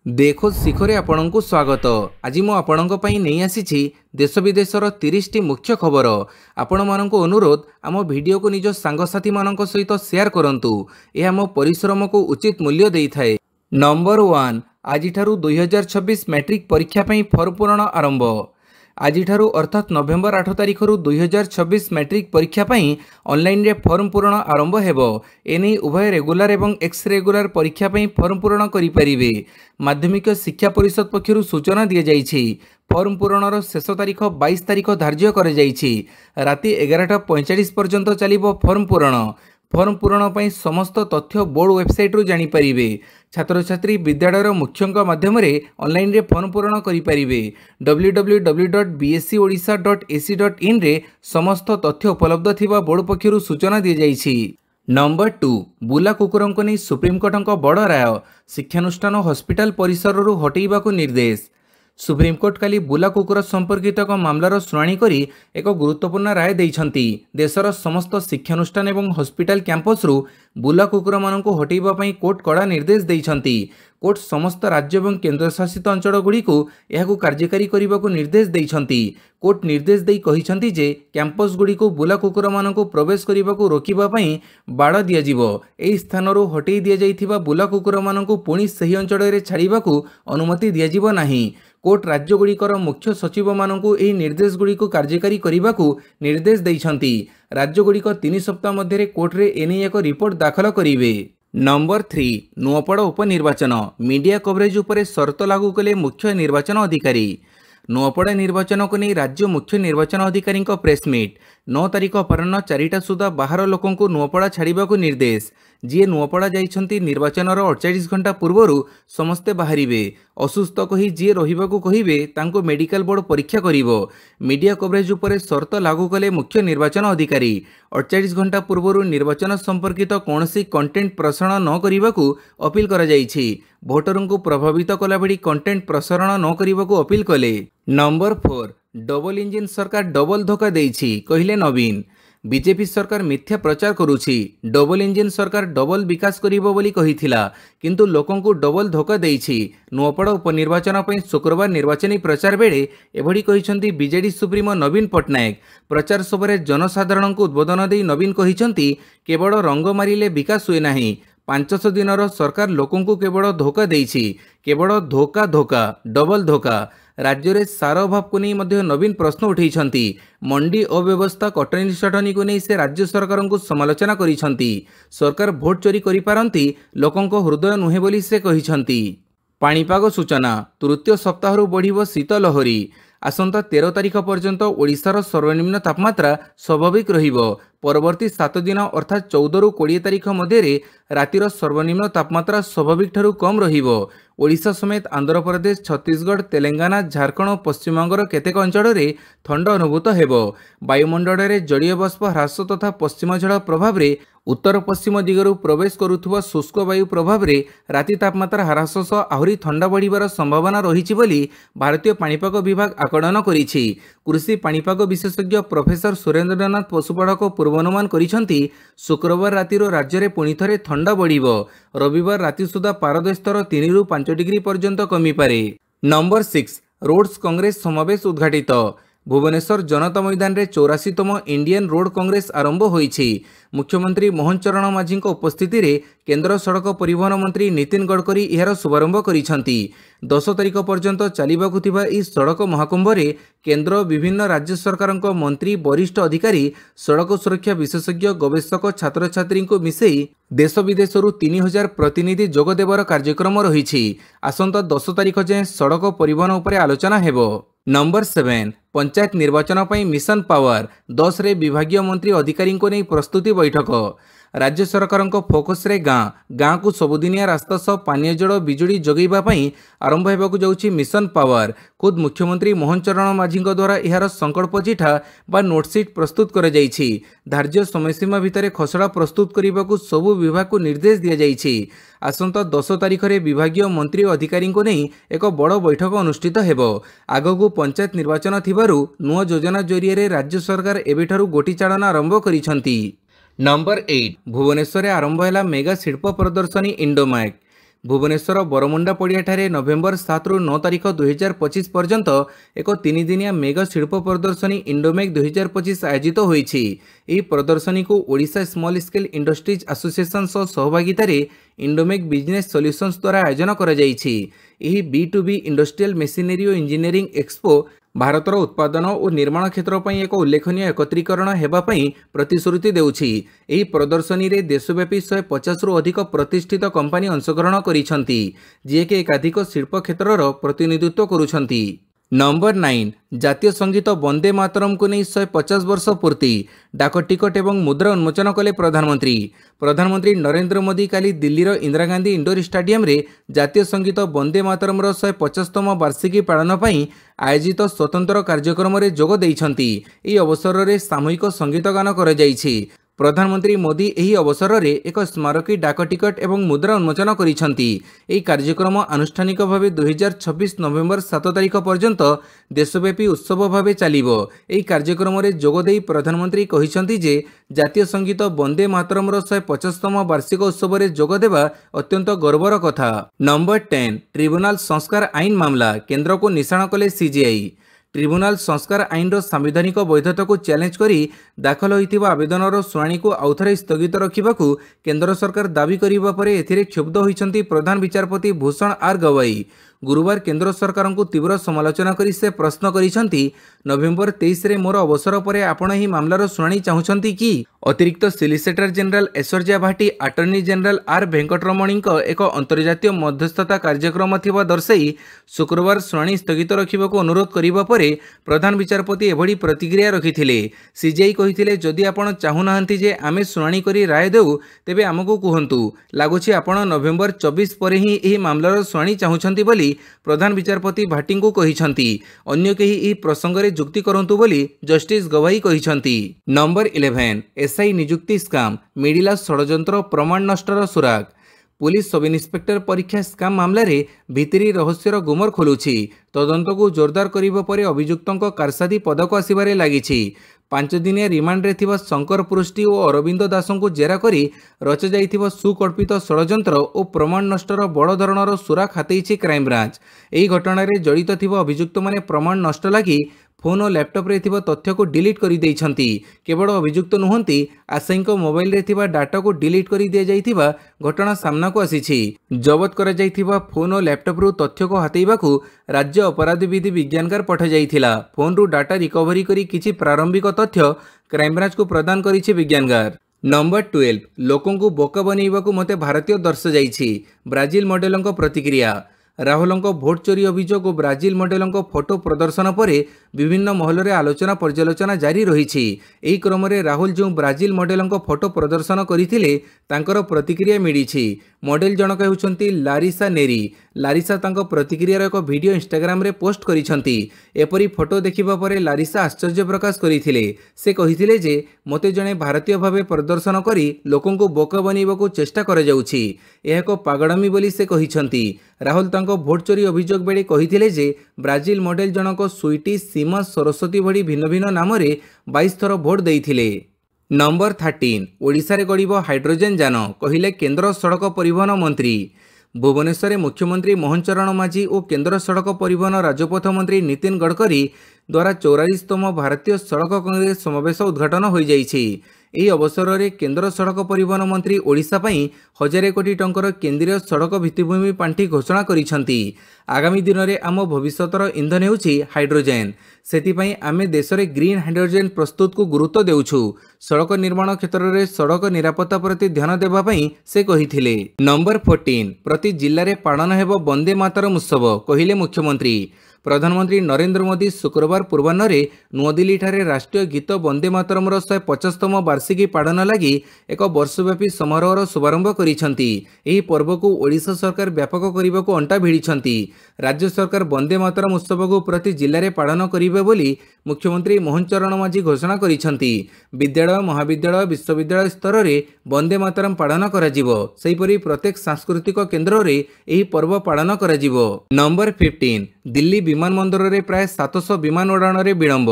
देखो शिखरे आपणଙ୍କୁ स्वागत। आज मु आपणଙ୍କ ପାଇଁ ନେଇ ଆସିଛି देश विदेशर 30 टी मुख्य खबर। आपण माननको अनुरोध आम वीडियो को निज सांगसाथी मानक सहित शेयर करंतु। यह आम परिश्रम को उचित मूल्य देई थाए। नंबर 1 आज 2026 मैट्रिक परीक्षा ପାଇଁ फॉर्म पूरण आरंभ। आज अर्थात नवेम्बर 8 तारिख 2026 मैट्रिक परीक्षा ପାଇଁ ऑनलाइन रे फॉर्म पूरण आरंभ हेबो। एने उभय रेगुलर एवं एक्स रेगुलर परीक्षा ପାଇଁ फॉर्म पूरण करि परिबे। माध्यमिक शिक्षा परिषद पक्षरु सूचना दिया जाइछि। फॉर्म पूरणर शेष तारिख 22 तारिख धार्य करे जाइछि। राति 11:45 पर्यंत चलिबो फॉर्म पूरण। फॉर्म पूरण ପାଇଁ समस्त तथ्य बोर्ड वेबसाइट रु जानि परिबे। छात्र छात्री विद्यालयर मुख्यंक माध्यम रे ऑनलाइन रे फॉर्म पूरण करि परिबे। www.bscodisha.ac.in रे समस्त तथ्य उपलब्ध थिबा बोर्ड पक्षरु सूचना दिया जाइछि। नंबर 2 बुला कुकुरंको नै सुप्रीम कोर्टंक बड़ राय। शिक्षानुष्ठान हॉस्पिटल परिसर रु हटेइबाकू निर्देश। सुप्रीम कोर्ट काली बुला कुकुर संपर्कित एक मामलार शुणाणी करी एक गुरुत्वपूर्ण राय दैछंती। देशर समस्त शिक्षानुष्ठान एवं हॉस्पिटल कैंपस रु बुला कुकुर मानकु हटेइबा पई कोर्ट कड़ा निर्देश दैछंती। कोर्ट समस्त राज्य एवं केंद्रशासित अंचल गुड़िकु एहाकु कार्यकारी करिबाकु निर्देश दैछंती। कोर्ट निर्देश देई कहिछंती जे कैंपस गुड़िकु बुला कुकुर मानकु प्रवेश करिबाकु रोकिबा पई बाड़ दिया जिवो। एही स्थानरु हटेई दिया जाइथिबा बुला कुकुर मानकु पुणी सही अंचल रे छाड़िबाकु अनुमति दिया जिवो नाही। कोर्ट राज्य गुड़िकर मुख्य सचिव मानकु एही निर्देश गुड़िकु कार्यकारी करिबाकु निर्देश दैछंती। राज्य गुड़िक 3 सप्ताह मध्य कोर्ट रे एने एक रिपोर्ट दाखल करिवे। नंबर 3 नुआपड़ा उपनिर्वाचन मीडिया कवरेज उपरे शर्त लागू कले मुख्य निर्वाचन अधिकारी। नुआपड़ा निर्वाचन को नहीं राज्य मुख्य निर्वाचन अधिकारी प्रेसमिट 9 तारिख अपराह्न 4टा सुधा बाहर लोकंकु नुआपड़ा छाड़िबाकु निर्देश। जी नुआपड़ा जाइछंती निर्वाचनर 48 घंटा पूर्वरु समस्ते बाहरिबे। असुस्थ कही जी रहिबाकु कहिबे तांको मेडिकल बोर्ड परीक्षा करिवो। मीडिया कवरेज उपरे शर्त लागू कले मुख्य निर्वाचन अधिकारी। 48 घंटा पूर्वरु निर्वाचन संपर्कित कौनसी कंटेंट प्रसारण न करिबाकु अपील करा जाइछि। भोटरंकु प्रभावित कला बेडी कंटेंट प्रसारण न करिबाकु अपील कले। नंबर 4 डबल इंजिन सरकार डबल धोखा देइछि कहिले नवीन। बीजेपी सरकार मिथ्या प्रचार करुछि। डबल इंजिन सरकार डबल विकास करिबो बोली कहिथिला किंतु लोकंकु डबल धोखा देइछि। नुआपड़ा उपनिर्वाचन पई शुक्रवार निर्वाचनी प्रचार बेले एभडी कहिसंती बीजेडी सुप्रीमो नवीन पटनायक। प्रचार सभारे जनसाधारणंकु उद्बोधन देई नवीन कहिसंती केवल रंग मारिले विकास हुए नाही। 500 दिनर सरकार लोकंकु केवल धोखा देइछि। केवल धोखा धोखा डबल धोखा। राज्य रे सार अभाव को नहीं मध्य नवीन प्रश्न उठैछंती। मंडी अव्यवस्था कटनी सटनी को नहीं से राज्य सरकार को समालोचना करिछंती। सरकार भोट चोरी करि पारंती लोकंको हृदय नुहे बोली से कहिछंती। पाणीपाग सूचना तृतीय सप्ताह बढ़िबो शीत लहरी। आसंता 13 तारिख पर्यंत ओडिशार सर्वनिम्न तापमात्रा स्वाभाविक रहिबो। परवर्ती 7 दिन अर्थात 14 रु 20 तारिख मध्य रातिर सर्वनिम्न तापमात्रा स्वाभाविक ठारू कम रहिबो। ओडिशा समेत आंध्र प्रदेश छत्तीसगढ़ तेलंगाना झारखंड और पश्चिमबंगर केतेक अंचल रे ठंड अनुभूत हेबो। वायुमंडल रे जड़ीय बाष्प ह्रास तथा पश्चिम झड़ प्रभाव रे उत्तर पश्चिम दिगरु प्रवेश करुथुवा शुष्क वायु प्रभाव रे राति तापमात्रा ह्रास सह आहुरी ठंडा बढ़िबार संभावना रहिछि बोली भारतीय पाणीपाग विभाग आकलन करिछि। कृषि पाणीपाग विशेषज्ञ प्रोफेसर सुरेंद्रनाथ पशुपाठक पूर्वानुमान करिसंती शुक्रवार रातिर राज्य रे पुणी थरे ठंडा बढ़िबो। रविवार राति सुधा पारद स्तर 3 रु 5 डिग्री पर्यंत कमी पारे। नंबर 6 रोड्स कांग्रेस समावेश उद्घाटित। भुवनेश्वर जनता मैदान रे 84तम इंडियन रोड कांग्रेस आरंभ होईछि। मुख्यमंत्री मोहन चरण माझी उपस्थिति रे केंद्र सड़क परिवहन मंत्री नितिन गडकरी यार शुभारंभ करिसंती। 10 तारिख पर्यंत चलिबाकु थिबा ई सड़क महाकुंभ रे केंद्र विभिन्न राज्य सरकारक मंत्री वरिष्ठ अधिकारी सड़क सुरक्षा विशेषज्ञ गवेषक छात्र छात्री को मिसेई देश विदेशरू 3000 प्रतिनिधि जोग देवर कार्यक्रम रहिछि। आसंता 10 तारिख जाए सड़क परिवहन उपरे आलोचना हेबो। नंबर 7 पंचायत निर्वाचन पई मिशन पावर 10 रे विभागीय मंत्री अधिकारी को नहीं प्रस्तुति बैठक। राज्य सरकार फोकस रे गाँ को सबुदिनिया रास्ता सह पानीय जल बिजुली जगैबा पई आरंभ हेबाकु जाउछि मिशन पावर। खुद मुख्यमंत्री मोहन चरण माझी द्वारा यार संकल्प चिठा बा नोटसीट प्रस्तुत कर जाइछि। धार्य समयसीमा भितर खसड़ा प्रस्तुत करने सबु विभाग को निर्देश दिया जाइछि। आसंता 10 तारिख रे विभागीय मंत्री और अधिकारी को नहीं एक बड़ बैठक अनुष्ठित हेबो। आगकू पंचायत निर्वाचन थिबारु नुआ योजना जरिए राज्य सरकार एबेठारु गोटी चाड़ना आरंभ करिसंती। नंबर 8 भुवनेश्वर आरंभ है मेगा शिल्प प्रदर्शनी इंडोमैक। भुवनेश्वर बरमुंडा पड़ियाठारे नवेम्बर 7 रु 9 तारिख 2025 पर्यंत एक 3 दिनिया मेगा शिल्प प्रदर्शनी इंडोमेक 2025 आयोजित होईछि। एही प्रदर्शनी को Odisha small scale industries association सह सहभागितार इंडोमेक बिजनेस सॉल्यूशंस द्वारा आयोजन करा जाईछि। एही B2B इंडस्ट्रियल मेसिनरी और इंजीनियरिंग एक्सपो भारतर उत्पादन और निर्माण क्षेत्र पर एक उल्लेखनीय एकत्रीकरण हेबापई प्रतिश्रुति देउछि। एही प्रदर्शनी रे देशव्यापी 150 रु अधिक प्रतिष्ठित कंपनी अंशग्रहण करिसंती, जे के एकाधिक शिल्प क्षेत्रर प्रतिनिधित्व करुछंती। नंबर 9 जातीय संगीत वंदे मातरम को नहीं 150 वर्ष पूर्ति डाक टिकट एवं मुद्रा उन्मोचन कले प्रधानमंत्री नरेंद्र मोदी काली दिल्लीर इंदिरा गांधी इंडोर स्टेडियम रे जातीय संगीत वंदे मातरम 150तम वार्षिकी पालन पई आयोजित स्वतंत्र कार्यक्रम रे जोग देइछंती। एही अवसर रे सामूहिक संगीत गान कर जाइछि। प्रधानमंत्री मोदी एही अवसर रे एक स्मारकी डाक टिकट एवं मुद्रा उन्मोचन करिसंती। एही कार्यक्रम आनुष्ठानिक भावे 2026 नवेम्बर 7 तारिख पर्यंत देशव्यापी उत्सव भावे चलिबो। एही कार्यक्रम रे जोग देई प्रधानमंत्री कहिसंती जे जातीय संगीत वंदे मातरम 150तम वार्षिक उत्सव रे जोग देबा अत्यंत गर्वर कथा। नंबर 10 ट्रिब्यूनाल संस्कार आईन मामला केंद्र को निशाण कले सीजीआई। ट्रिब्यूनाल संस्कार आईन संवैधानिक वैधता को चैलेंज करी दाखल होइथिबा आवेदनर शुणाणी को आउथरे स्थगित रखिबाकू केंद्र सरकार दाबी करिबा परे एथिरे क्षुब्ध होइछंती प्रधान विचारपति भूषण आर गवाई। गुरुवार केंद्र सरकार को तीव्र समालोचना करी से प्रश्न करिसंती, नवेम्बर 23 रे मोर अवसर परे आपण ही मामलार शुणाणी चाहुछंती कि? अतिरिक्त solicitor general Aishwarya Bhati attorney general R Venkataramani एक अंतर्जातीय मध्यस्थता कार्यक्रम थिबा दर्शाई शुक्रवार शुणाणी स्थगित रखिबाकू अनुरोध करिबा परे प्रधान विचारपति एभली प्रतिक्रिया रखिथिले। सीजीआई कहिथिले, जदि आपण चाहुनाहंती जे आमे शुणाणी करी राय देउ तेबे आमको कुहंतु। लागुछि आपण नवेम्बर 24 परे ही एही मामलार शुणाणी चाहुछंती बोली प्रधान विचारपति भाटी को कहिसंती। अन्य केही एही प्रसंग रे जुक्ति करंतु बोली जस्टिस गवाई कहिसंती। नंबर 11 एसआई नियुक्ति स्काम मिडिला षडयंत्र प्रमाण नष्टर सुराग। पुलिस सब इन्स्पेक्टर परीक्षा स्काम मामला रे भितरी रहस्यर गुमर खोलुछि। तदंत को जोरदार करिबा परे अभियुक्तों कारसादी पदक आसिबारे लागिछि। 5 दिनिया रिमांड रे थिबा शंकर पृष्टि और अरविंद दासों को जेरा करी रच जाइथिबा सुकल्पित षडयंत्र और प्रमाण नष्टर बड़ धरणर सुराक हातेइछि क्राइम ब्रांच। एही घटना रे जड़ित थिबा अभियुक्त माने प्रमाण नष्ट लागि फोन और लैपटॉप रे थिबा तथ्य को डिलीट करी देइछंती। केवल अभियुक्त नुहंती आशायी मोबाइल रे थिबा डाटा को डिलीट करी दिया जाइथिबा घटना सामना को आसीछि। जबत करा जाइथिबा फोन और लैपटॉप रु तथ्य को हातेइबाकू राज्य अपराध विधि विज्ञानकार पठा जाइथिला। फोन रु डाटा रिकवरी करी किछि प्रारंभिक तथ्य क्राइम ब्रांच को प्रदान करिछि विज्ञानकार। नंबर 12 लोकों को बोका बनैबाकू मते भारतीय दर्श जाइछि। ब्राजिल मॉडलों प्रतिक्रिया। राहुलों भोट चोरी अभियोग और ब्राजिल मॉडलों फोटो प्रदर्शन पर विभिन्न महल में आलोचना पर्यालोचना जारी रही। एही क्रम में राहुल जो ब्राजिल मॉडलों फोटो प्रदर्शन करथिले तांकर प्रतिक्रिया मिली। मॉडल जनक होउछंती लारिसा नेरी। लारिसा तांको प्रतिक्रियार एक वीडियो इंस्टाग्राम रे पोस्ट करिसंती। एपरी फोटो देखिबा परे लारिसा आश्चर्य प्रकाश करिथिले। से कहिथिले जे मते जणे भारतीय भावे प्रदर्शन करी लोकों को बोका बनैबाकू चेष्टा करा जाउछि। एहा एक पागड़ामी बोली से कहिसंती। राहुल तांको भोट चोरी अभियोग बेले कहिथिले जे ब्राजिल मॉडल जनक स्वीटी सीमा सरस्वती भली भिन्न भिन्न नाम रे 22 थर भोट देइथिले। नंबर 13 ओडिशा रे गड़िबो हाइड्रोजन यान कहिले केंद्र सड़क परिवहन मंत्री। भुवनेश्वर मुख्यमंत्री मोहन चरण माझी और केंद्र सड़क परिवहन राजपथ मंत्री नितिन गडकरी द्वारा 44तम भारतीय सड़क कांग्रेस समावेश उद्घाटन हो जाइछि। एही अवसर में केंद्र सड़क परिवहन मंत्री ओडिशा पई 1000 कोटी टंकर केंद्रीय सड़क भित्तिभूमि पांठी घोषणा करिसंती। आगामी दिन में आम भविष्यतर इंधन हेउछि हाइड्रोजेन। सेतिपई आमे देश में ग्रीन हाइड्रोजेन प्रस्तुत को गुरुत्व देउछु। सड़क निर्माण क्षेत्र में सड़क निरापत्ता प्रति ध्यान देबा पई से कहिथिले। नंबर 14 प्रति जिल्ला रे पालन हेबो वंदे मातरम उत्सव कहिले मुख्यमंत्री। प्रधानमंत्री नरेंद्र मोदी शुक्रवार पूर्वाह्न नुआदिल्ली ठारे राष्ट्रीय गीत वंदे मातरम 150तम वार्षिकी पालन लगी एक वर्षव्यापी समारोहर शुभारंभ करिसंती। एही पर्व को ओडिशा सरकार व्यापक करने को अंटा भिड़िछंती। राज्य सरकार वंदे मातरम उत्सव को प्रति जिले में पालन करिवे बोली मुख्यमंत्री मोहन चरण माझी घोषणा करिसंती। विद्यालय महाविद्यालय विश्वविद्यालय स्तर में वंदे मातरम पालन कराजिवो। सेहिपरि प्रत्येक सांस्कृतिक केन्द्र में एही पर्व पालन कराजिवो। नंबर 15 दिल्ली विमान बंदर में प्राय 700 विमान उड़ाण रे विलंब।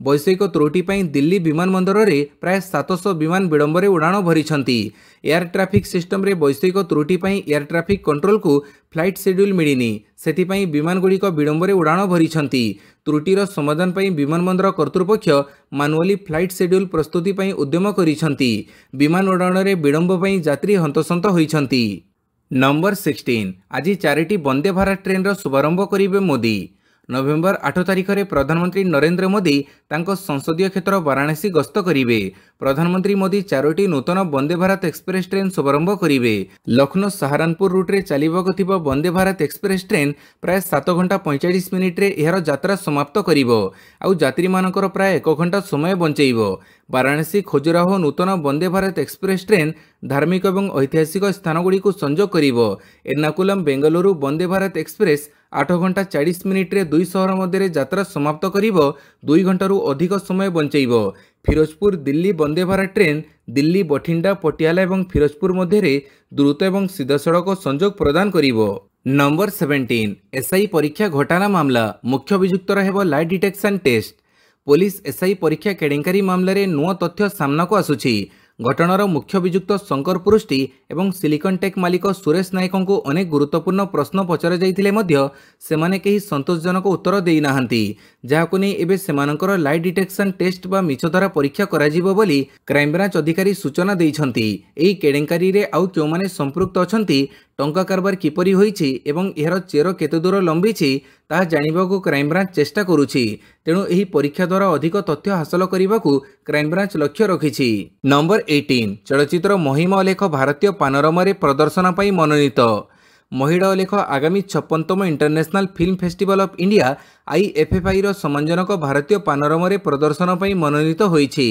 ବୈଷୟିକ ତ୍ରୁଟି ପାଇଁ ଦିଲ୍ଲୀ ବିମାନବନ୍ଦରରେ ପ୍ରାୟ 700 ବିମାନ ବିଳମ୍ବରେ ଉଡ଼ାଣ ଭରିଛନ୍ତି। ଏୟାର ଟ୍ରାଫିକ୍ ସିଷ୍ଟମରେ ବୈଷୟିକ ତ୍ରୁଟି ପାଇଁ ଏୟାର ଟ୍ରାଫିକ୍ କଣ୍ଟ୍ରୋଲକୁ ଫ୍ଲାଇଟ୍ ସେଡ୍ୟୁଲ୍ ମିଳିନି, ସେଥିପାଇଁ ବିମାନଗୁଡ଼ିକ ବିଳମ୍ବରେ ଉଡ଼ାଣ ଭରିଛନ୍ତି। ତ୍ରୁଟିର ସମାଧାନ ପାଇଁ ବିମାନବନ୍ଦର କର୍ତ୍ତୃପକ୍ଷ ମାନୁଆଲି ଫ୍ଲାଇଟ୍ ସେଡ୍ୟୁଲ୍ ପ୍ରସ୍ତୁତି ପାଇଁ ଉଦ୍ୟମ କରିଛନ୍ତି। ବିମାନ ଉଡ଼ାଣରେ ବିଳମ୍ବ ପାଇଁ ଯାତ୍ରୀ ହନ୍ତସନ୍ତ ହୋଇଛନ୍ତି। ନମ୍ବର 16 ଆଜି 4ଟି ବନ୍ଦେ ଭାରତ ଟ୍ରେନ୍ର ଶୁଭାରମ୍ଭ କରିବେ ମୋଦି। ନଭେମ୍ବର 8 ତାରିଖରେ ପ୍ରଧାନମନ୍ତ୍ରୀ ନରେନ୍ଦ୍ର ମୋଦି ତାଙ୍କ ସଂସଦୀୟ କ୍ଷେତ୍ର ବାରାଣସୀ ଗସ୍ତ କରିବେ। ପ୍ରଧାନମନ୍ତ୍ରୀ ମୋଦି 4ଟି ନୂତନ ବନ୍ଦେ ଭାରତ ଏକ୍ସପ୍ରେସ ଟ୍ରେନ୍ ଶୁଭାରମ୍ଭ କରିବେ। ଲକ୍ଷ୍ନୌ ସାହାରାନପୁର ରୁଟ୍ରେ ଚାଲିବାକୁ ଥିବା ବନ୍ଦେ ଭାରତ ଏକ୍ସପ୍ରେସ ଟ୍ରେନ୍ ପ୍ରାୟ 7 ଘଣ୍ଟା 45 ମିନିଟ୍ରେ ଏହାର ଯାତ୍ରା ସମାପ୍ତ କରିବ, ଆଉ ଯାତ୍ରୀମାନଙ୍କର ପ୍ରାୟ 1 ଘଣ୍ଟା ସମୟ ବଞ୍ଚାଇବ। ବାରାଣସୀ ଖଜୁରାହୋ ନୂତନ ବନ୍ଦେ ଭାରତ ଏକ୍ସପ୍ରେସ ଟ୍ରେନ୍ ଧାର୍ମିକ ଏବଂ ଐତିହାସିକ ସ୍ଥାନଗୁଡ଼ିକୁ ସଂଯୋଗ କରିବ। ଏର୍ଣ୍ଣାକୁଲମ ବେଙ୍ଗାଲୁରୁ ବନ୍ଦେ ଭାରତ ଏକ୍ସପ୍ରେସ 8 ଘଣ୍ଟା 40 ମିନିଟ୍ରେ ଦୁଇ ସହର ମଧ୍ୟରେ ଯାତ୍ରା ସମାପ୍ତ କରିବ, 2 ଘଣ୍ଟାରୁ ଅଧିକ ସମୟ ବଞ୍ଚାଇବ। ଫିରୋଜପୁର ଦିଲ୍ଲୀ ବନ୍ଦେ ଭାରତ ଟ୍ରେନ୍ ଦିଲ୍ଲୀ, ବଠିଣ୍ଡା, ପଟିଆଲା ଏବଂ ଫିରୋଜପୁର ମଧ୍ୟରେ ଦ୍ରୁତ ଏବଂ ସିଧାସଳଖ ସଂଯୋଗ ପ୍ରଦାନ କରିବ। ନମ୍ବର 17 ଏସ୍ଆଇ ପରୀକ୍ଷା ଘୋଟାଲା ମାମଲା, ମୁଖ୍ୟ ଅଭିଯୁକ୍ତର ହେବ ଲାଇ ଡିଟେକ୍ସନ ଟେଷ୍ଟ। ପୋଲିସ ଏସ୍ଆଇ ପରୀକ୍ଷା କେଡ଼େଙ୍କାରୀ ମାମଲାରେ ନୂଆ ତଥ୍ୟ ସାମ୍ନାକୁ ଆସୁଛି। ଘଟଣାର ମୁଖ୍ୟ ଅଭିଯୁକ୍ତ ଶଙ୍କର ପୃଷ୍ଟି ଏବଂ ସିଲିକନ ଟେକ୍ ମାଲିକ ସୁରେଶ ନାୟକଙ୍କୁ ଅନେକ ଗୁରୁତ୍ୱପୂର୍ଣ୍ଣ ପ୍ରଶ୍ନ ପଚରାଯାଇଥିଲେ ମଧ୍ୟ ସେମାନେ କେହି ସନ୍ତୋଷଜନକ ଉତ୍ତର ଦେଇନାହାନ୍ତି, ଯାହାକୁ ନେଇ ଏବେ ସେମାନଙ୍କର ଲାଇ ଡିଟେକ୍ସନ ଟେଷ୍ଟ ବା ମିଛଧରା ପରୀକ୍ଷା କରାଯିବ ବୋଲି କ୍ରାଇମବ୍ରାଞ୍ଚ ଅଧିକାରୀ ସୂଚନା ଦେଇଛନ୍ତି। ଏହି କେଡ଼େଙ୍କାରୀରେ ଆଉ କେଉଁମାନେ ସମ୍ପୃକ୍ତ ଅଛନ୍ତି, ଟଙ୍କା କାରବାର କିପରି ହୋଇଛି ଏବଂ ଏହାର ଚେର କେତେ ଦୂର ଲମ୍ବିଛି ତାହା ଜାଣିବାକୁ କ୍ରାଇମବ୍ରାଞ୍ଚ ଚେଷ୍ଟା କରୁଛି। ତେଣୁ ଏହି ପରୀକ୍ଷା ଦ୍ୱାରା ଅଧିକ ତଥ୍ୟ ହାସଲ କରିବାକୁ କ୍ରାଇମବ୍ରାଞ୍ଚ ଲକ୍ଷ୍ୟ ରଖିଛି। ନମ୍ବର 18 ଚଳଚ୍ଚିତ୍ର ମହିମା ଅଲେଖ ଭାରତୀୟ ପାନୋରମାରେ ପ୍ରଦର୍ଶନ ପାଇଁ ମନୋନୀତ। ମହିଳା ଅଲେଖ ଆଗାମୀ 56ତମ international film festival of India IFFIର ସମ୍ମାନଜନକ ଭାରତୀୟ ପାନୋରମାରେ ପ୍ରଦର୍ଶନ ପାଇଁ ମନୋନୀତ ହୋଇଛି।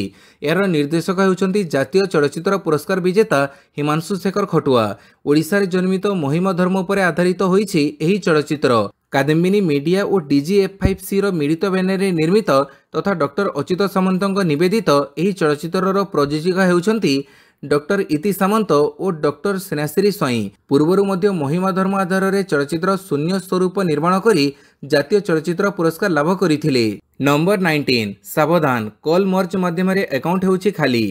ଏହାର ନିର୍ଦ୍ଦେଶକ ହେଉଛନ୍ତି ଜାତୀୟ ଚଳଚ୍ଚିତ୍ର ପୁରସ୍କାର ବିଜେତା ହିମାଂଶୁ ଶେଖର ଖଟୁଆ। ଓଡ଼ିଶାରେ ଜନ୍ମିତ ମହିମା ଧର୍ମ ଉପରେ ଆଧାରିତ ହୋଇଛି ଏହି ଚଳଚ୍ଚିତ୍ର। କାଦମ୍ବିନୀ ମିଡିଆ ଓ DGF5Cର ମିଳିତ ବ୍ୟାନରରେ ନିର୍ମିତ ତଥା ଡକ୍ଟର ଅଚ୍ୟୁତ ସାମନ୍ତଙ୍କ ନିବେଦିତ ଏହି ଚଳଚ୍ଚିତ୍ରର ପ୍ରଯୋଜିକା ହେଉଛନ୍ତି ଡକ୍ଟର ଇତି ସାମନ୍ତ ଓ ଡକ୍ଟର ସ୍ନେହାଶ୍ରୀ ସ୍ୱାଇଁ। ପୂର୍ବରୁ ମଧ୍ୟ ମହିମା ଧର୍ମ ଆଧାରରେ ଚଳଚ୍ଚିତ୍ର ଶୂନ୍ୟ ସ୍ୱରୂପ ନିର୍ମାଣ କରି ଜାତୀୟ ଚଳଚ୍ଚିତ୍ର ପୁରସ୍କାର ଲାଭ କରିଥିଲେ। ନମ୍ବର 19 ସାବଧାନ, କଲ୍ ମର୍ଜ ମାଧ୍ୟମରେ ଆକାଉଣ୍ଟ ହେଉଛି ଖାଲି।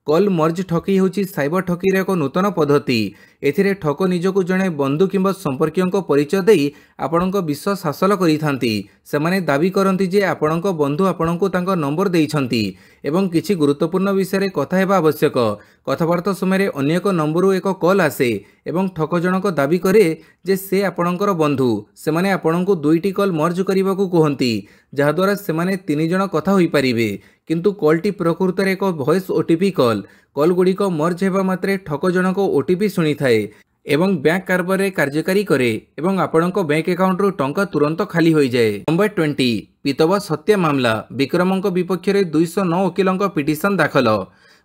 କଲ୍ ମର୍ଜ ଠକେଇ ହେଉଛି ସାଇବର ଠକେଇର ଏକ ନୂତନ ପଦ୍ଧତି। ଏଥିରେ ଠକ ନିଜକୁ ଜଣେ ବନ୍ଧୁ କିମ୍ବା ସମ୍ପର୍କୀୟଙ୍କ ପରିଚୟ ଦେଇ ଆପଣଙ୍କ ବିଶ୍ୱାସ ହାସଲ କରିଥାନ୍ତି। ସେମାନେ ଦାବି କରନ୍ତି ଯେ ଆପଣଙ୍କ ବନ୍ଧୁ ଆପଣଙ୍କୁ ତାଙ୍କ ନମ୍ବର ଦେଇଛନ୍ତି ଏବଂ କିଛି ଗୁରୁତ୍ୱପୂର୍ଣ୍ଣ ବିଷୟରେ କଥା ହେବା ଆବଶ୍ୟକ। କଥାବାର୍ତ୍ତା ସମୟରେ ଅନ୍ୟ ଏକ ନମ୍ବରରୁ ଏକ କଲ୍ ଆସେ ଏବଂ ଠକ ଜଣକ ଦାବି କରେ ଯେ ସେ ଆପଣଙ୍କର ବନ୍ଧୁ। ସେମାନେ ଆପଣଙ୍କୁ 2ଟି କଲ୍ ମର୍ଜ କରିବାକୁ କୁହନ୍ତି, ଯାହାଦ୍ୱାରା ସେମାନେ 3 ଜଣ କଥା ହୋଇପାରିବେ। କିନ୍ତୁ କଲ୍ଟି ପ୍ରକୃତରେ ଏକ ଭଏସ୍ OTP କଲ୍। କଲ୍ଗୁଡ଼ିକ ମର୍ଜ ହେବା ମାତ୍ରେ ଠକ ଜଣକ OTP ଶୁଣିଥାଏ ଏବଂ ବ୍ୟାଙ୍କ କାରବାରରେ କାର୍ଯ୍ୟକାରୀ କରେ ଏବଂ ଆପଣଙ୍କ ବ୍ୟାଙ୍କ ଆକାଉଣ୍ଟରୁ ଟଙ୍କା ତୁରନ୍ତ ଖାଲି ହୋଇଯାଏ। ନମ୍ବର 20 ପିତବସ ହତ୍ୟା ମାମଲା, ବିକ୍ରମଙ୍କ ବିପକ୍ଷରେ 209 ଓକିଲଙ୍କ ପିଟିସନ ଦାଖଲ।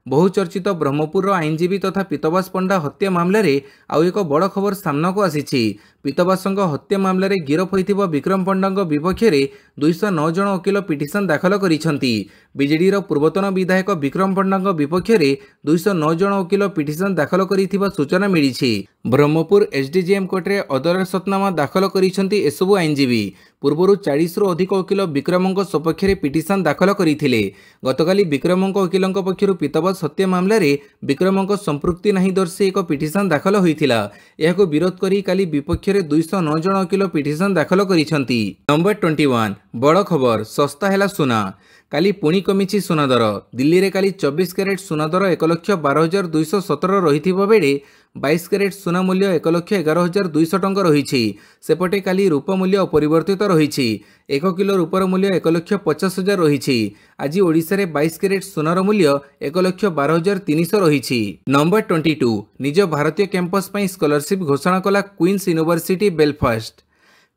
ବହୁଚର୍ଚ୍ଚିତ ବ୍ରହ୍ମପୁରର ଆଇନଜୀବୀ ତଥା ପିତବାସ ପଣ୍ଡା ହତ୍ୟା ମାମଲାରେ ଆଉ ଏକ ବଡ଼ ଖବର ସାମ୍ନାକୁ ଆସିଛି। ପିତବାସଙ୍କ ହତ୍ୟା ମାମଲାରେ ଗିରଫ ହୋଇଥିବା ବିକ୍ରମ ପଣ୍ଡାଙ୍କ ବିପକ୍ଷରେ 209 ଜଣ ଓକିଲ ପିଟିସନ ଦାଖଲ କରିଛନ୍ତି। ବିଜେଡିର ପୂର୍ବତନ ବିଧାୟକ ବିକ୍ରମ ପଣ୍ଡାଙ୍କ ବିପକ୍ଷରେ 209 ଜଣ ଓକିଲ ପିଟିସନ ଦାଖଲ କରିଥିବା ସୂଚନା ମିଳିଛି। ବ୍ରହ୍ମପୁର SDJM କୋର୍ଟରେ ଅଦାଲତନାମା ଦାଖଲ କରିଛନ୍ତି ଏସବୁ ଆଇନଜୀବୀ। ପୂର୍ବରୁ 40ରୁ ଅଧିକ ଓକିଲ ବିକ୍ରମଙ୍କ ସପକ୍ଷରେ ପିଟିସନ ଦାଖଲ କରିଥିଲେ। ଗତକାଲି ବିକ୍ରମଙ୍କ ଓକିଲଙ୍କ ପକ୍ଷରୁ ପିତବସ ହତ୍ୟା ମାମଲାରେ ବିକ୍ରମଙ୍କ ସମ୍ପୃକ୍ତି ନାହିଁ ଦର୍ଶାଇ ଏକ ପିଟିସନ ଦାଖଲ ହୋଇଥିଲା। ଏହାକୁ ବିରୋଧ କରି କାଲି ବିପକ୍ଷରେ 209 ଜଣ ଓକିଲ ପିଟିସନ ଦାଖଲ କରିଛନ୍ତି। ନମ୍ବର 21 ବଡ଼ ଖବର, ଶସ୍ତା ହେଲା ସୁନା। କାଲି ପୁଣି କମିଛି ସୁନା ଦର। ଦିଲ୍ଲୀରେ କାଲି 24 କ୍ୟାରେଟ୍ ସୁନା ଦର 1,12,217 ରହିଥିବା ବେଳେ 22 କ୍ୟାରେଟ୍ ସୁନା ମୂଲ୍ୟ 1,11,200 ଟଙ୍କା ରହିଛି। ସେପଟେ କାଲି ରୂପ ମୂଲ୍ୟ ଅପରିବର୍ତ୍ତିତ ରହିଛି। 1 କିଲୋ ରୂପର ମୂଲ୍ୟ 1,50,000 ରହିଛି। ଆଜି ଓଡ଼ିଶାରେ 22 କ୍ୟାରେଟ୍ ସୁନାର ମୂଲ୍ୟ 1,12,300 ରହିଛି। ନମ୍ବର 22 ନିଜ ଭାରତୀୟ କ୍ୟାମ୍ପସ ପାଇଁ ସ୍କଲାରସିପ୍ ଘୋଷଣା କଲା Queen's University Belfast.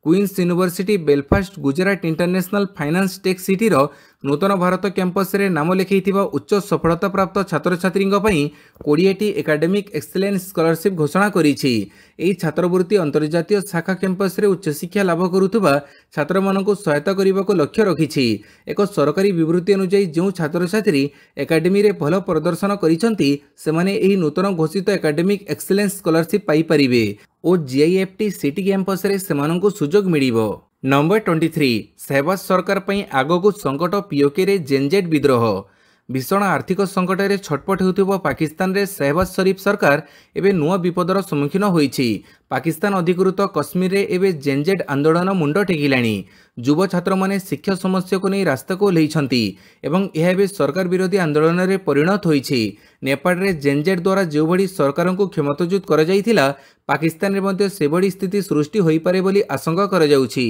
Queen's University Belfast Gujarat international finance tech ସିଟିର ନୂତନ ଭାରତ କ୍ୟାମ୍ପସରେ ନାମ ଲେଖାଇଥିବା ଉଚ୍ଚ ସଫଳତାପ୍ରାପ୍ତ ଛାତ୍ରଛାତ୍ରୀଙ୍କ ପାଇଁ 20ଟି ଏକାଡେମିକ୍ ଏକ୍ସେଲେନ୍ସ ସ୍କଲାରସିପ୍ ଘୋଷଣା କରିଛି। ଏହି ଛାତ୍ରବୃତ୍ତି ଅନ୍ତର୍ଜାତୀୟ ଶାଖା କ୍ୟାମ୍ପସରେ ଉଚ୍ଚଶିକ୍ଷା ଲାଭ କରୁଥିବା ଛାତ୍ରମାନଙ୍କୁ ସହାୟତା କରିବାକୁ ଲକ୍ଷ୍ୟ ରଖିଛି। ଏକ ସରକାରୀ ବିବୃତ୍ତି ଅନୁଯାୟୀ ଯେଉଁ ଛାତ୍ରଛାତ୍ରୀ ଏକାଡେମୀରେ ଭଲ ପ୍ରଦର୍ଶନ କରିଛନ୍ତି ସେମାନେ ଏହି ନୂତନ ଘୋଷିତ ଏକାଡେମିକ୍ ଏକ୍ସେଲେନ୍ସ ସ୍କଲାରସିପ୍ ପାଇପାରିବେ ଓ GIFT ସିଟି କ୍ୟାମ୍ପସରେ ସେମାନଙ୍କୁ ସୁଯୋଗ ମିଳିବ। नंबर 23 सहवाज सरकार पई आगकू संकट पीओके रे जेनजेड विद्रोह। भीषण आर्थिक संकट में छटपट होउथिबो पाकिस्तान रे सहवाज शरीफ सरकार एवं नुआ विपदर सम्मुखीन होईछि। पाकिस्तान अधिकृत कश्मीर रे एवं जेनजेड आंदोलन मुंड टेकिलाणी। युव छात्र माने शिक्षा समस्या को नहीं रास्ता को ओह्लैछंती एवं यह एवं सरकार विरोधी आंदोलन में परिणत होईछि। नेपाल रे जेनजेड द्वारा जो भली सरकार को क्षमताच्युत करा जायथिला पाकिस्तान रे मध्ये सेभली स्थिति सृष्टि होई पारे बोली आशंका करा जाउछि।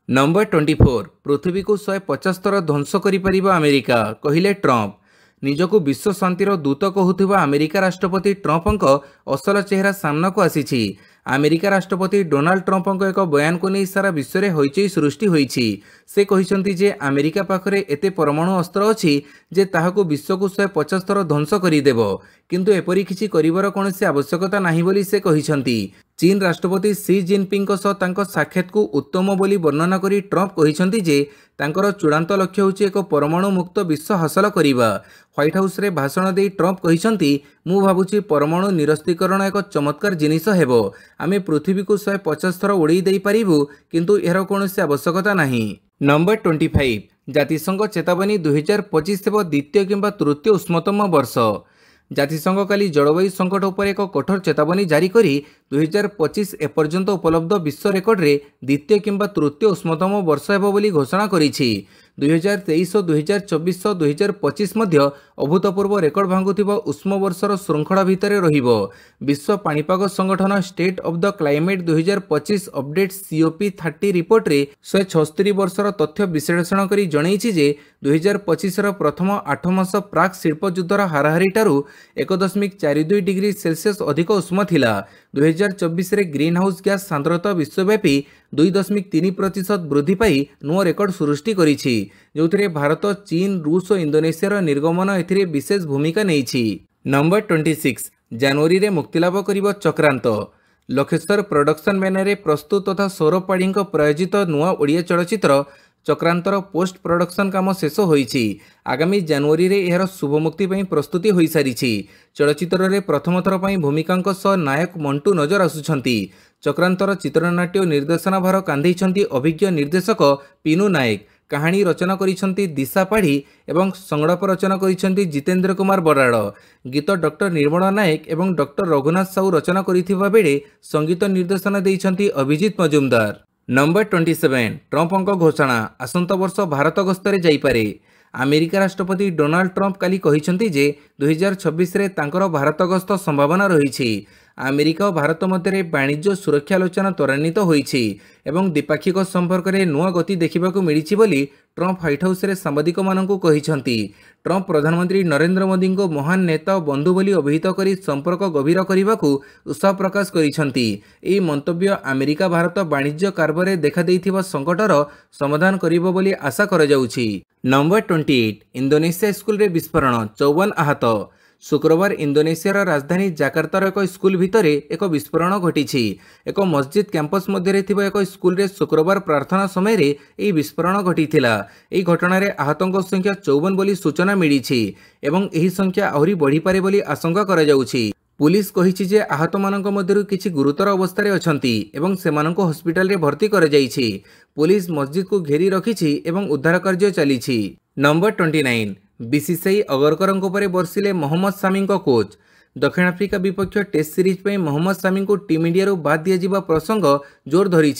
नंबर 24 पृथ्वी को 150 थर ध्वंस कर अमेरिका कहले ट्रंप। निजको विश्व शांतिर दूत कहूथिबा अमेरिका राष्ट्रपति ट्रंपक असल चेहरा सामना को आसीछि। अमेरिका राष्ट्रपति डोनाल्ड ट्रंपक एक बयान को नहीं सारा विश्व में हईचई सृष्टि होईछि। से कहिसंती जे अमेरिका पाखरे एते परमाणु अस्त्र अछि जे ताहाको विश्व को 150 थर ध्वंस करिदेबो, किंतु एपरि किछि करिवार कोनोसी आवश्यकता नाही बोली से कहिसंती। चीन राष्ट्रपति सी जिनपिंग सह तांको साक्षात को उत्तम बोली वर्णना करी ट्रंप कहिसंती जे तांकर चूड़ांत लक्ष्य होछि एक परमाणु मुक्त विश्व हासिल करिबा। व्हाइट हाउस रे भाषण दे ट्रंप कहिसंती मु भाबुछि परमाणु निरस्तीकरण एक चमत्कार जिनिस हेबो। आमे पृथ्वी को 150 थर उड़ाई देई परिबु, किंतु एहर कोनोसी आवश्यकता नाही। नंबर 25 जातिसंघ चेतावनी 2025 हेबो द्वितीय किंबा तृतीय उष्णतम वर्ष। जातिसंघ काली जलवायु संकट उपर एक कठोर चेतावनी जारी करी 2025 एपर्यंत उपलब्ध विश्व रेकर्ड रे द्वितीय किंबा तृतीय उष्णतम वर्ष हेबो बोली घोषणा करिछि। 2023 और 2024 और 2025 मध्य अभूतपूर्व रेकर्ड भांगुथिबा उष्म वर्षर श्रृंखला भितर रहिबो। विश्व पाणीपाग संगठन state of the climate 2025 update COP30 report रे 176 वर्षर तथ्य विश्लेषण करी जणैछि जे 2025 र प्रथम 8 मास प्राक शिल्प युद्धर हाराहारी ठारू 1.42 डिग्री सेल्सियस अधिक उष्म थिला। 2024 रे ग्रीन हाउस गैस सांद्रता विश्वव्यापी 2.3% वृद्धि पाई नुआ रेकर्ड सृष्टि करिछि, जोथिरे भारत, चीन, रूस और इंडोनेशिया निर्गमन एथिरे विशेष भूमिका नेइछि। नंबर 26 जनवरी रे मुक्तिलाभ करिबो चक्रांत। लखेश्वर प्रोडक्शन बैनर प्रस्तुत तथा सौरभ पाढ़ी प्रायोजित नुआ ओडिया चलचित्र चक्रांतर पोस्ट प्रोडक्शन काम शेष होईछि। आगामी जनवरी रे एहर शुभ मुक्ति पई प्रस्तुति होई सारिछि। चलचित्र रे प्रथम थर पई भूमिकांक सह नायक मंटू नजर आसुछंती। चक्रांतर चित्रनाट्य निर्देशना भार कांधैछंती अभिज्ञ निर्देशक पिनू नायक। कहानी रचना करिछंती दिशा पाढ़ी एवं संगड़प रचना करिछंती जितेंद्र कुमार बराड़। गीत डॉक्टर निर्मला नायक एवं डॉक्टर रघुनाथ साहू रचना करिथिबा बेले संगीत निर्देशना देइछंती अभिजीत मजुमदार। नंबर 27 ट्रंपक घोषणा आसंता वर्ष भारत गस्तरे जाइपारे। अमेरिका राष्ट्रपति डोनाल्ड ट्रंप काली कहिसंती जे 2026 रे तांकर भारत गस्त संभावना रहिछि। अमेरिका और भारत मध्य वाणिज्य सुरक्षा आलोचना त्वरान्वित होईछि एवं द्विपाक्षिक संपर्क में नुआ गति देखा मिली बोली ट्रंप व्हाइट हाउस रे सांबादिक मानकु कहिसंती। ट्रंप प्रधानमंत्री नरेंद्र मोदी को महान नेता और बंधु बोली अभिहित करी संपर्क गभीर करने उत्साह प्रकाश करिसंती। एही मंतव्य अमेरिका भारत वाणिज्य कारबार देखा देइथिबा संकटर समाधान करिबो बोली आशा करा जाउछि। नंबर 28 इंडोनेशिया स्कूल रे विस्फोरण 54 आहत। शुक्रवार इंडोनेशियार राजधानी जाकार्तार एक स्कूल भितर एक विस्फोरण घटी। एक मस्जिद कैंपस मध्य एक स्कूल रे शुक्रवार प्रार्थना समय यह विस्फोरण घटी। यह घटना आहतों संख्या 54 बोली सूचना मिली एवं यह संख्या आहरी बढ़ी पारे बोली आशंका करा जाउछि। पुलिस कहिछि जे आहत मानक मध्यरु किछि गुरुतर अवस्था रे अछंती एवं सेमानंको हॉस्पिटल रे भर्ती करा जाइछि। पुलिस मस्जिद को घेरी रखिछि एवं उद्धार कार्य चलिछि। नंबर 29 बीसीसीआई अगरकरंक परे बर्षिले मोहम्मद सामी कोच। दक्षिण आफ्रिका विपक्ष टेस्ट सीरीज पे मोहम्मद सामी को टीम इंडिया बाद दिया प्रसंग जोर धरी।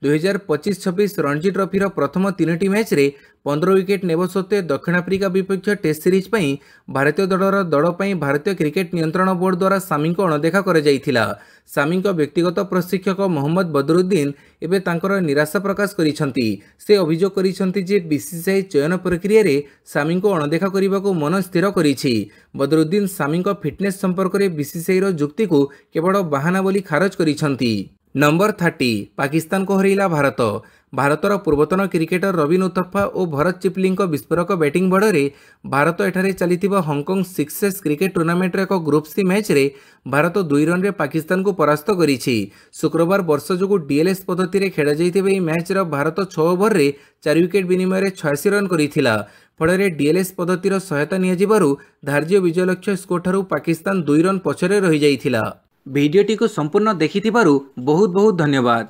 2025-26 रणजी ट्रॉफी प्रथम 3टी मैच रे 15 विकेट नेब सत्वे दक्षिण आफ्रिका विपक्ष टेस्ट सीरीज पई भारतीय दल पई भारतीय क्रिकेट नियंत्रण बोर्ड द्वारा सामी को अणदेखा कर जाइथिला। सामी व्यक्तिगत प्रशिक्षक मोहम्मद बदरुद्दीन एबे तांकर निराशा प्रकाश करिसंती। से अभियोग करिसंती जे बीसीसीआई चयन प्रक्रिया रे सामी को अणदेखा करने को मन स्थिर करिछि। बदरुद्दीन सामी फिटनेस संपर्क में बीसीसीआई रो जुक्ति को केवल बाहाना बोली खारज करिसंती। नंबर 30 पाकिस्तान को हरैला भारत। भारतर पूर्वतन क्रिकेटर रवीन उथप्पा और भरत चिपली विस्फोरक बैटिंग बड़े भारत एठारे चलिथिबा हांगकांग सिक्सेस क्रिकेट टूर्नामेंट एक ग्रुप सी मैच रे भारत 2 रन रे पाकिस्तान को परास्त करिछि। शुक्रवार वर्ष जो डीएलएस पद्धति रे खेला जाइथिबा एही मैच रे भारत 6 ओवर रे 4 विकेट विनिमय रे 86 रन करिथिला। फल डीएलएस पद्धतिर सहायता नियाजिबारु धार्य विजय लक्ष्य स्कोर ठारू पाकिस्तान 2 रन पछरे रहि जाइथिला। भिडियोटी को संपूर्ण देखिथिबारु बहुत बहुत धन्यवाद।